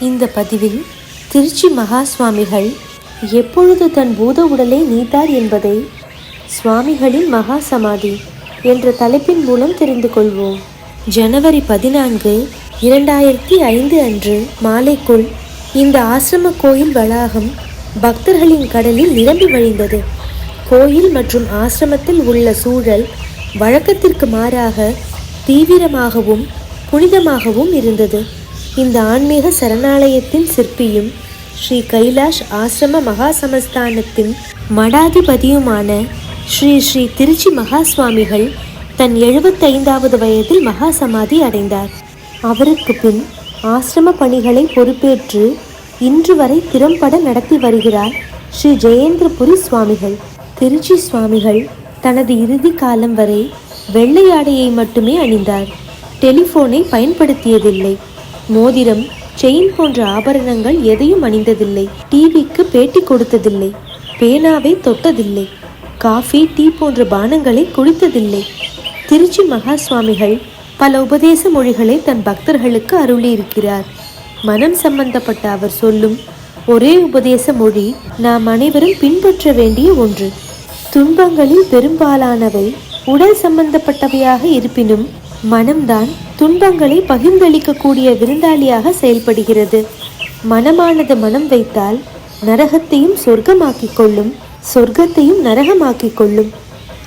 இந்த பதிவில் திருச்சி மகா சுவாமிகள் எப்பொழுது தன் பூத உடலை நீத்தார் என்பதை சுவாமிகளின் மகா சமாதி என்ற தலைப்பின் மூலம் தெரிந்து கொள்வோம். ஜனவரி 14, 2005 அன்று மாலைக்குள் இந்த ஆசிரம கோயில் வளாகம் பக்தர்களின் கடலில் நிரம்பி வழிந்தது. கோயில் மற்றும் ஆசிரமத்தில் உள்ள சூழல் வழக்கத்திற்கு மாறாக தீவிரமாகவும் புனிதமாகவும் இருந்தது. இந்த ஆன்மீக சரணாலயத்தின் சிற்பியும் ஸ்ரீ கைலாஷ் ஆசிரம மகா சமஸ்தானத்தின் மடாதிபதியுமான ஸ்ரீ ஸ்ரீ திருச்சி மகா சுவாமிகள் தன் 75வது வயதில் மகா சமாதி அடைந்தார். அவருக்கு பின் ஆசிரம பணிகளை பொறுப்பேற்று இன்று வரை திறம்பட நடத்தி வருகிறார் ஸ்ரீ ஜெயேந்திரபுரி சுவாமிகள். திருச்சி சுவாமிகள் தனது இறுதி காலம் வரை வெள்ளை ஆடையை மட்டுமே அணிந்தார். டெலிஃபோனை பயன்படுத்தியதில்லை. மோதிரம், செயின் போன்ற ஆபரணங்கள் எதையும் அணிந்ததில்லை. டிவிக்கு பேட்டி கொடுத்ததில்லை. பேனாவை தொட்டதில்லை. காஃபி, டீ போன்ற பானங்களை குடித்ததில்லை. திருச்சி மகா சுவாமிகள் பல உபதேச மொழிகளை தன் பக்தர்களுக்கு அருளியிருக்கிறார். மனம் சம்பந்தப்பட்ட அவர் சொல்லும் ஒரே உபதேச மொழி நாம் அனைவரும் பின்பற்ற வேண்டிய ஒன்று. துன்பங்களில் பெரும்பாலானவை உடல் சம்பந்தப்பட்டவையாக இருப்பினும் மனம்தான் துன்பங்களை பகிர்ந்தளிக்கக்கூடிய விருந்தாளியாக செயல்படுகிறது. மனமானது மனம் வைத்தால் நரகத்தையும் சொர்க்கமாக்கிக் கொள்ளும், சொர்க்கத்தையும் நரகமாக்கிக் கொள்ளும்.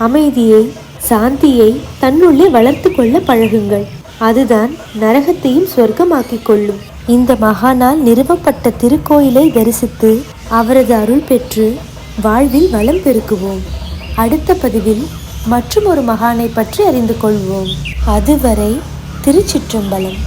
அமைதியை, சாந்தியை தன்னுள்ளே வளர்த்து கொள்ள பழகுங்கள். அதுதான் நரகத்தையும் சொர்க்கமாக்கிக் கொள்ளும். இந்த மகானால் நிறுவப்பட்ட திருக்கோயிலை தரிசித்து அவரது அருள் பெற்று வாழ்வில் வளம் பெருக்குவோம். அடுத்த பதிவில் மற்றும் ஒரு மகானை பற்றி அறிந்து கொள்வோம். அதுவரை திருச்சிற்றம்பலம்.